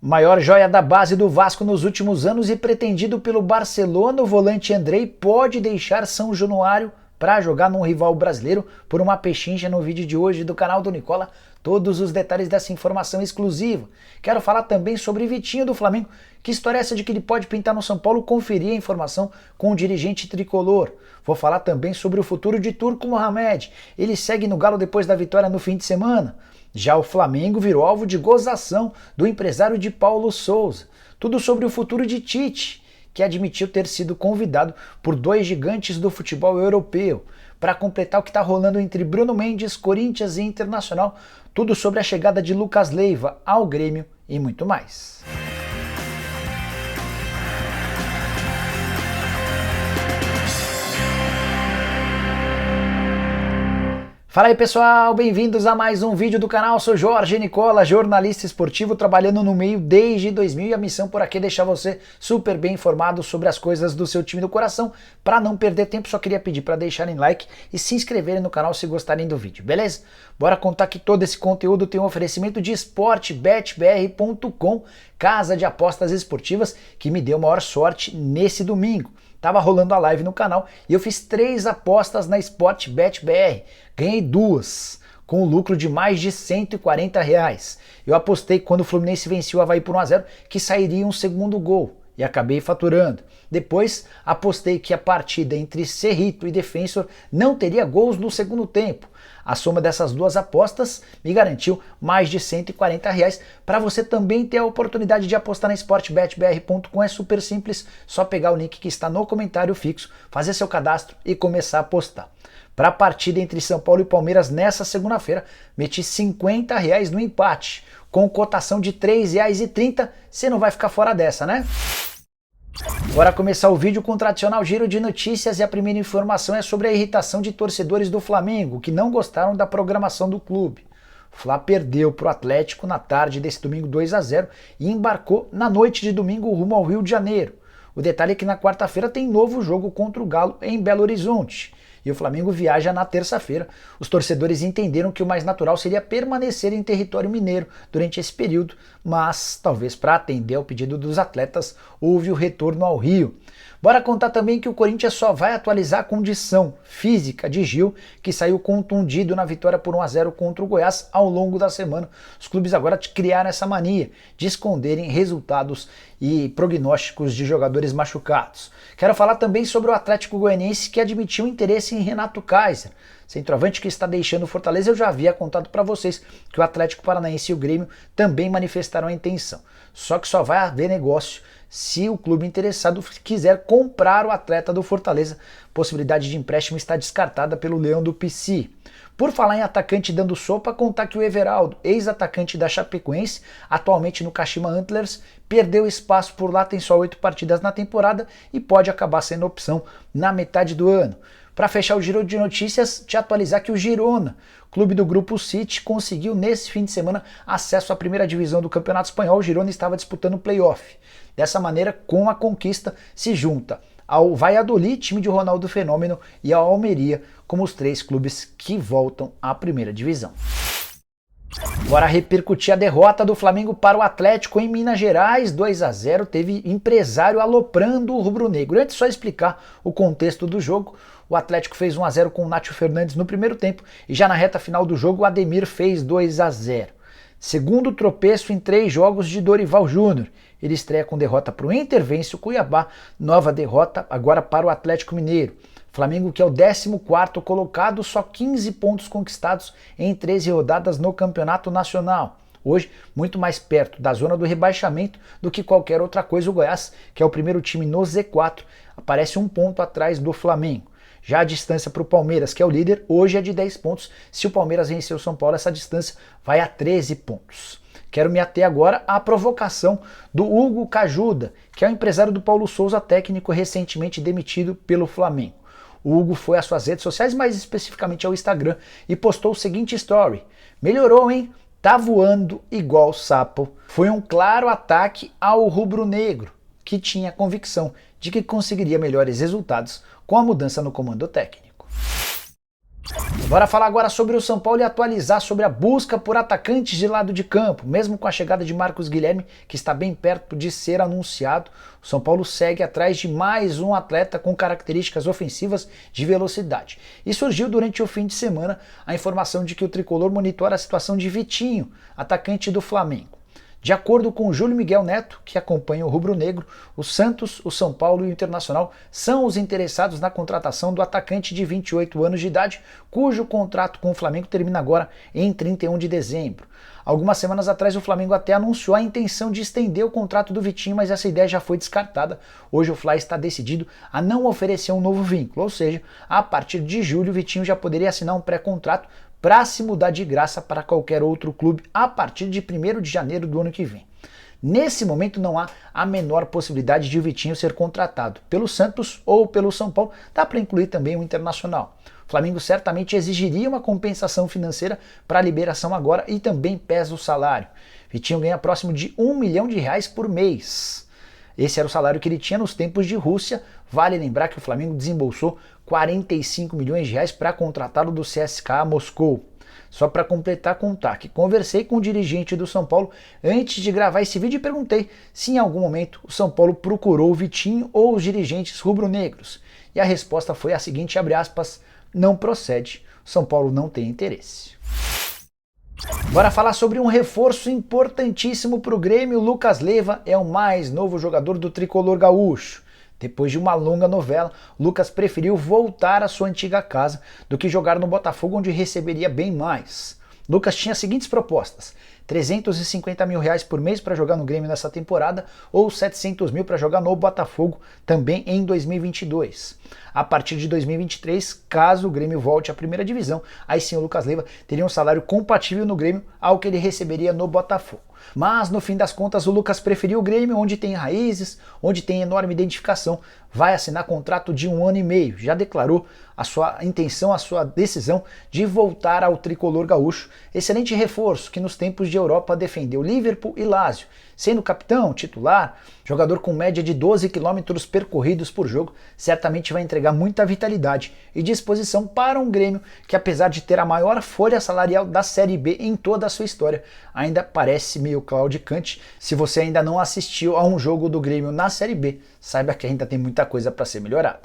Maior joia da base do Vasco nos últimos anos e pretendido pelo Barcelona, o volante Andrei pode deixar São Januário para jogar num rival brasileiro por uma pechincha. No vídeo de hoje do canal do Nicola, todos os detalhes dessa informação exclusiva. Quero falar também sobre Vitinho do Flamengo. Que história é essa de que ele pode pintar no São Paulo? Conferir a informação com o dirigente tricolor. Vou falar também sobre o futuro de Turco Mohamed. Ele segue no Galo depois da vitória no fim de semana. Já o Flamengo virou alvo de gozação do empresário de Paulo Sousa. Tudo sobre o futuro de Tite, que admitiu ter sido convidado por dois gigantes do futebol europeu. Para completar o que está rolando entre Bruno Mendes, Corinthians e Internacional, tudo sobre a chegada de Lucas Leiva ao Grêmio e muito mais. Fala aí pessoal, bem-vindos a mais um vídeo do canal. Sou Jorge Nicola, jornalista esportivo, trabalhando no meio desde 2000 e a missão por aqui é deixar você super bem informado sobre as coisas do seu time do coração. Para não perder tempo, só queria pedir para deixarem like e se inscreverem no canal se gostarem do vídeo, beleza? Bora contar que todo esse conteúdo tem um oferecimento de sportbetbr.com, casa de apostas esportivas, que me deu maior sorte nesse domingo. Tava rolando a live no canal e eu fiz 3 apostas na SportBetBR. Ganhei 2, com um lucro de mais de R$140. Eu apostei quando o Fluminense venceu o Avaí por 1-0 que sairia um segundo gol e acabei faturando. Depois apostei que a partida entre Cerrito e Defensor não teria gols no segundo tempo. A soma dessas duas apostas me garantiu mais de R$140. Para você também ter a oportunidade de apostar na sportbetbr.com é super simples, só pegar o link que está no comentário fixo, fazer seu cadastro e começar a apostar. Para a partida entre São Paulo e Palmeiras nessa segunda-feira, meti R$50 no empate, com cotação de R$3,30. Você não vai ficar fora dessa, né? Bora começar o vídeo com o tradicional giro de notícias e a primeira informação é sobre a irritação de torcedores do Flamengo que não gostaram da programação do clube. O Fla perdeu para o Atlético na tarde desse domingo 2-0 e embarcou na noite de domingo rumo ao Rio de Janeiro. O detalhe é que na quarta-feira tem novo jogo contra o Galo em Belo Horizonte. E o Flamengo viaja na terça-feira. Os torcedores entenderam que o mais natural seria permanecer em território mineiro durante esse período, mas talvez para atender ao pedido dos atletas houve o retorno ao Rio. Bora contar também que o Corinthians só vai atualizar a condição física de Gil, que saiu contundido na vitória por 1-0 contra o Goiás ao longo da semana. Os clubes agora criaram essa mania de esconderem resultados e prognósticos de jogadores machucados. Quero falar também sobre o Atlético Goianiense, que admitiu interesse em Renato Kaiser, centroavante que está deixando o Fortaleza. Eu já havia contado para vocês que o Atlético Paranaense e o Grêmio também manifestaram a intenção. Só que só vai haver negócio se o clube interessado quiser comprar o atleta do Fortaleza. Possibilidade de empréstimo está descartada pelo Leão do PC. Por falar em atacante dando sopa, contar que o Everaldo, ex-atacante da Chapecoense, atualmente no Kashima Antlers, perdeu espaço por lá, tem só 8 partidas na temporada e pode acabar sendo opção na metade do ano. Para fechar o giro de notícias, te atualizar que o Girona, clube do Grupo City, conseguiu nesse fim de semana acesso à primeira divisão do Campeonato Espanhol. O Girona estava disputando o play-off. Dessa maneira, com a conquista, se junta ao Valladolid, time de Ronaldo Fenômeno, e ao Almeria, como os 3 clubes que voltam à primeira divisão. Bora repercutir a derrota do Flamengo para o Atlético em Minas Gerais, 2-0, teve empresário aloprando o rubro-negro. Antes, só explicar o contexto do jogo. O Atlético fez 1-0 com o Nátio Fernandes no primeiro tempo e já na reta final do jogo o Ademir fez 2-0. Segundo tropeço em 3 jogos de Dorival Júnior. Ele estreia com derrota para o Inter, vence o Cuiabá, nova derrota agora para o Atlético Mineiro. Flamengo, que é o 14º colocado, só 15 pontos conquistados em 13 rodadas no Campeonato Nacional. Hoje, muito mais perto da zona do rebaixamento do que qualquer outra coisa. O Goiás, que é o primeiro time no Z4, aparece 1 ponto atrás do Flamengo. Já a distância para o Palmeiras, que é o líder, hoje é de 10 pontos. Se o Palmeiras vencer o São Paulo, essa distância vai a 13 pontos. Quero me ater agora à provocação do Hugo Cajuda, que é o empresário do Paulo Sousa, técnico recentemente demitido pelo Flamengo. O Hugo foi às suas redes sociais, mais especificamente ao Instagram, e postou o seguinte story: melhorou, hein? Tá voando igual sapo. Foi um claro ataque ao rubro-negro, que tinha a convicção de que conseguiria melhores resultados com a mudança no comando técnico. Bora falar agora sobre o São Paulo e atualizar sobre a busca por atacantes de lado de campo. Mesmo com a chegada de Marcos Guilherme, que está bem perto de ser anunciado, o São Paulo segue atrás de mais um atleta com características ofensivas de velocidade. E surgiu durante o fim de semana a informação de que o tricolor monitora a situação de Vitinho, atacante do Flamengo. De acordo com Júlio Miguel Neto, que acompanha o rubro-negro, o Santos, o São Paulo e o Internacional são os interessados na contratação do atacante de 28 anos de idade, cujo contrato com o Flamengo termina agora em 31 de dezembro. Algumas semanas atrás o Flamengo até anunciou a intenção de estender o contrato do Vitinho, mas essa ideia já foi descartada. Hoje o Fly está decidido a não oferecer um novo vínculo, ou seja, a partir de julho o Vitinho já poderia assinar um pré-contrato para se mudar de graça para qualquer outro clube a partir de 1º de janeiro do ano que vem. Nesse momento não há a menor possibilidade de o Vitinho ser contratado pelo Santos ou pelo São Paulo, dá para incluir também o Internacional. O Flamengo certamente exigiria uma compensação financeira para a liberação agora e também pesa o salário. Vitinho ganha próximo de R$1 milhão por mês. Esse era o salário que ele tinha nos tempos de Rússia. Vale lembrar que o Flamengo desembolsou 45 milhões de reais para contratá-lo do CSKA Moscou. Só para completar, contar que conversei com o dirigente do São Paulo antes de gravar esse vídeo e perguntei se em algum momento o São Paulo procurou o Vitinho ou os dirigentes rubro-negros. E a resposta foi a seguinte, abre aspas, não procede, o São Paulo não tem interesse. Bora falar sobre um reforço importantíssimo para o Grêmio. Lucas Leiva é o mais novo jogador do tricolor gaúcho. Depois de uma longa novela, Lucas preferiu voltar à sua antiga casa do que jogar no Botafogo, onde receberia bem mais. Lucas tinha as seguintes propostas: 350 mil reais por mês para jogar no Grêmio nessa temporada ou 700 mil para jogar no Botafogo também em 2022. A partir de 2023, caso o Grêmio volte à primeira divisão, aí sim o Lucas Leiva teria um salário compatível no Grêmio ao que ele receberia no Botafogo. Mas no fim das contas o Lucas preferiu o Grêmio, onde tem raízes, onde tem enorme identificação, vai assinar contrato de 1 ano e meio, já declarou a sua intenção, a sua decisão de voltar ao tricolor gaúcho. Excelente reforço que nos tempos de Europa defendeu Liverpool e Lazio, sendo capitão, titular, jogador com média de 12 quilômetros percorridos por jogo, certamente vai entregar muita vitalidade e disposição para um Grêmio que, apesar de ter a maior folha salarial da Série B em toda a sua história, ainda parece meio claudicante. Se você ainda não assistiu a um jogo do Grêmio na Série B, saiba que ainda tem muita coisa para ser melhorada.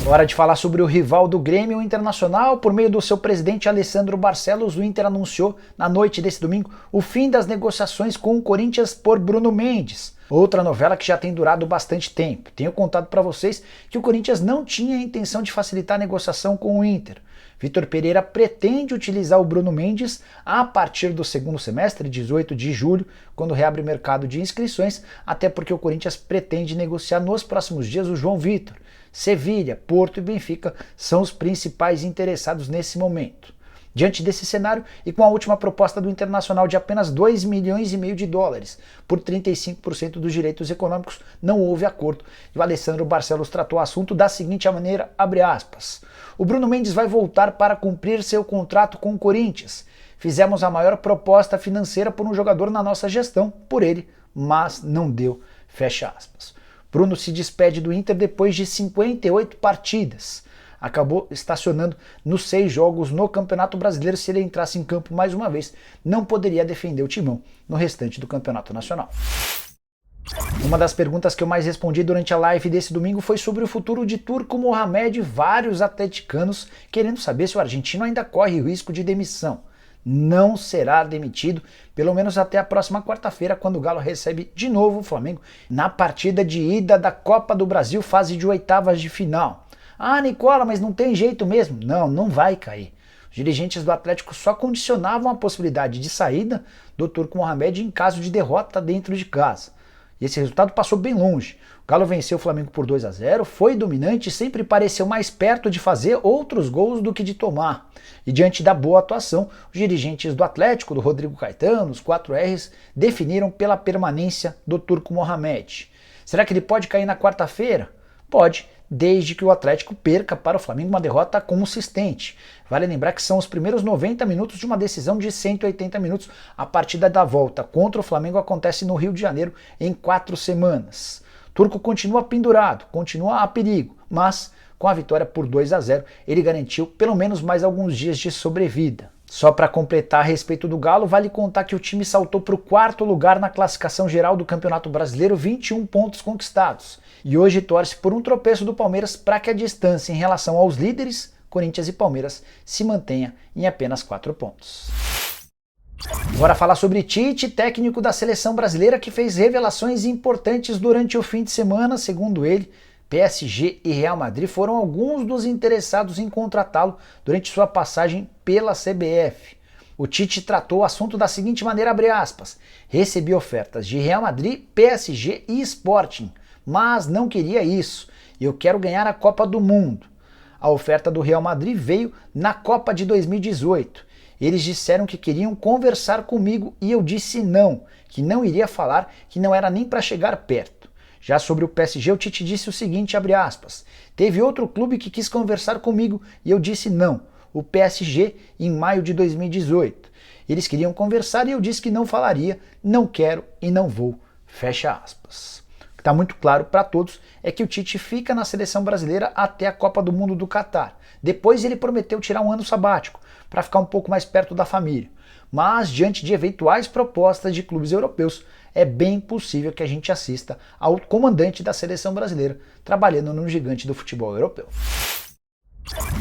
Hora de falar sobre o rival do Grêmio, o Internacional. Por meio do seu presidente Alessandro Barcelos, o Inter anunciou na noite desse domingo o fim das negociações com o Corinthians por Bruno Mendes. Outra novela que já tem durado bastante tempo. Tenho contado para vocês que o Corinthians não tinha a intenção de facilitar a negociação com o Inter. Vitor Pereira pretende utilizar o Bruno Mendes a partir do segundo semestre, 18 de julho, quando reabre o mercado de inscrições, até porque o Corinthians pretende negociar nos próximos dias o João Vitor. Sevilha, Porto e Benfica são os principais interessados nesse momento. Diante desse cenário e com a última proposta do Internacional de apenas 2,5 milhões por 35% dos direitos econômicos, não houve acordo. E o Alessandro Barcelos tratou o assunto da seguinte maneira, abre aspas, o Bruno Mendes vai voltar para cumprir seu contrato com o Corinthians. Fizemos a maior proposta financeira por um jogador na nossa gestão, por ele, mas não deu, fecha aspas. Bruno se despede do Inter depois de 58 partidas. Acabou estacionando nos 6 jogos no Campeonato Brasileiro. Se ele entrasse em campo mais uma vez, não poderia defender o timão no restante do Campeonato Nacional. Uma das perguntas que eu mais respondi durante a live desse domingo foi sobre o futuro de Turco Mohamed e vários atleticanos querendo saber se o argentino ainda corre o risco de demissão. Não será demitido, pelo menos até a próxima quarta-feira, quando o Galo recebe de novo o Flamengo na partida de ida da Copa do Brasil, fase de oitavas de final. Ah, Nicola, mas não tem jeito mesmo. Não, não vai cair. Os dirigentes do Atlético só condicionavam a possibilidade de saída do Turco Mohamed em caso de derrota dentro de casa. E esse resultado passou bem longe. O Galo venceu o Flamengo por 2-0, foi dominante e sempre pareceu mais perto de fazer outros gols do que de tomar. E diante da boa atuação, os dirigentes do Atlético, do Rodrigo Caetano, os 4Rs, definiram pela permanência do Turco Mohamed. Será que ele pode cair na quarta-feira? Pode, desde que o Atlético perca para o Flamengo uma derrota consistente. Vale lembrar que são os primeiros 90 minutos de uma decisão de 180 minutos. A partida da volta contra o Flamengo acontece no Rio de Janeiro em 4 semanas. Turco continua pendurado, continua a perigo, mas com a vitória por 2-0, ele garantiu pelo menos mais alguns dias de sobrevida. Só para completar a respeito do Galo, vale contar que o time saltou para o 4º lugar na classificação geral do Campeonato Brasileiro, 21 pontos conquistados. E hoje torce por um tropeço do Palmeiras para que a distância em relação aos líderes, Corinthians e Palmeiras, se mantenha em apenas 4 pontos. Bora falar sobre Tite, técnico da seleção brasileira que fez revelações importantes durante o fim de semana. Segundo ele, PSG e Real Madrid foram alguns dos interessados em contratá-lo durante sua passagem pela CBF. O Tite tratou o assunto da seguinte maneira, abre aspas, recebi ofertas de Real Madrid, PSG e Sporting, mas não queria isso, eu quero ganhar a Copa do Mundo. A oferta do Real Madrid veio na Copa de 2018. Eles disseram que queriam conversar comigo e eu disse não, que não iria falar, que não era nem para chegar perto. Já sobre o PSG, o Tite disse o seguinte, abre aspas, teve outro clube que quis conversar comigo e eu disse não, o PSG, em maio de 2018. Eles queriam conversar e eu disse que não falaria, não quero e não vou, fecha aspas. O que está muito claro para todos é que o Tite fica na seleção brasileira até a Copa do Mundo do Catar. Depois ele prometeu tirar um ano sabático, para ficar um pouco mais perto da família. Mas, diante de eventuais propostas de clubes europeus, é bem possível que a gente assista ao comandante da seleção brasileira trabalhando no gigante do futebol europeu.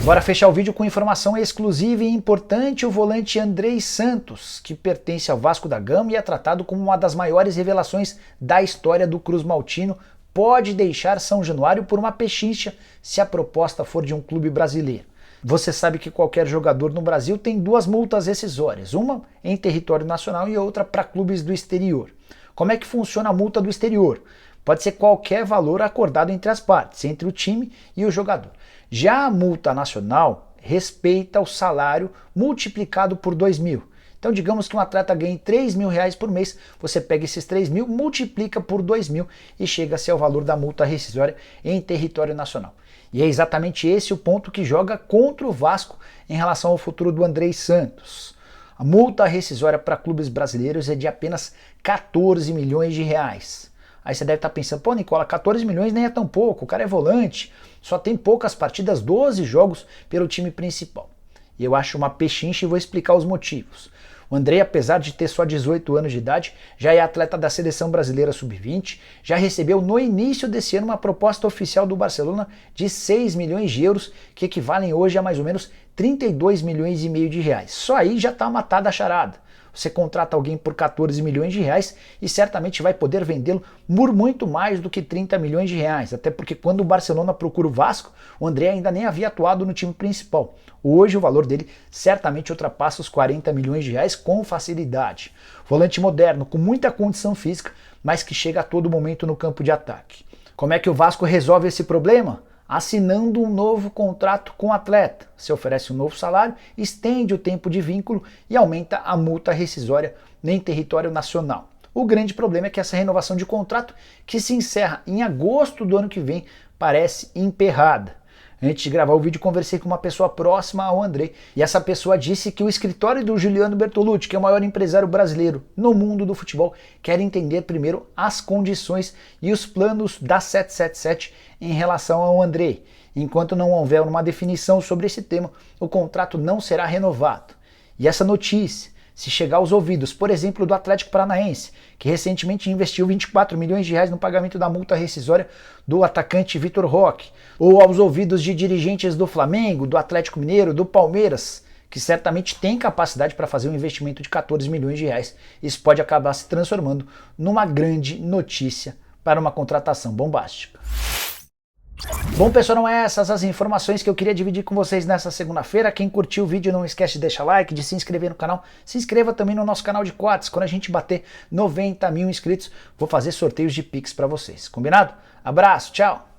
Bora fechar o vídeo com informação exclusiva e importante, o volante Andrei Santos, que pertence ao Vasco da Gama e é tratado como uma das maiores revelações da história do Cruz Maltino, pode deixar São Januário por uma pechincha se a proposta for de um clube brasileiro. Você sabe que qualquer jogador no Brasil tem 2 multas rescisórias, uma em território nacional e outra para clubes do exterior. Como é que funciona a multa do exterior? Pode ser qualquer valor acordado entre as partes, entre o time e o jogador. Já a multa nacional respeita o salário multiplicado por 2.000. Então digamos que um atleta ganhe 3.000 reais por mês, você pega esses 3.000, multiplica por 2.000 e chega-se ao valor da multa rescisória em território nacional. E é exatamente esse o ponto que joga contra o Vasco em relação ao futuro do Andrei Santos. A multa rescisória para clubes brasileiros é de apenas 14 milhões de reais. Aí você deve estar pensando, pô Nicola, 14 milhões nem é tão pouco, o cara é volante, só tem poucas partidas, 12 jogos pelo time principal. E eu acho uma pechincha e vou explicar os motivos. O Andrei, apesar de ter só 18 anos de idade, já é atleta da seleção brasileira sub-20, já recebeu no início desse ano uma proposta oficial do Barcelona de 6 milhões de euros, que equivalem hoje a mais ou menos 32 milhões e meio de reais. Só aí já está matada a charada. Você contrata alguém por 14 milhões de reais e certamente vai poder vendê-lo por muito mais do que 30 milhões de reais, até porque quando o Barcelona procura o Vasco, o André ainda nem havia atuado no time principal. Hoje o valor dele certamente ultrapassa os 40 milhões de reais com facilidade. Volante moderno, com muita condição física, mas que chega a todo momento no campo de ataque. Como é que o Vasco resolve esse problema? Assinando um novo contrato com o atleta. Se oferece um novo salário, estende o tempo de vínculo e aumenta a multa rescisória em território nacional. O grande problema é que essa renovação de contrato, que se encerra em agosto do ano que vem, parece emperrada. Antes de gravar o vídeo, conversei com uma pessoa próxima ao Andrei e essa pessoa disse que o escritório do Juliano Bertolucci, que é o maior empresário brasileiro no mundo do futebol, quer entender primeiro as condições e os planos da 777 em relação ao Andrei. Enquanto não houver uma definição sobre esse tema, o contrato não será renovado. E essa notícia, se chegar aos ouvidos, por exemplo, do Atlético Paranaense, que recentemente investiu 24 milhões de reais no pagamento da multa rescisória do atacante Vitor Roque, ou aos ouvidos de dirigentes do Flamengo, do Atlético Mineiro, do Palmeiras, que certamente tem capacidade para fazer um investimento de 14 milhões de reais, isso pode acabar se transformando numa grande notícia para uma contratação bombástica. Bom pessoal, não é essas as informações que eu queria dividir com vocês nessa segunda-feira. Quem curtiu o vídeo não esquece de deixar like, de se inscrever no canal. Se inscreva também no nosso canal de Quads. Quando a gente bater 90 mil inscritos, vou fazer sorteios de Pix para vocês. Combinado? Abraço, tchau!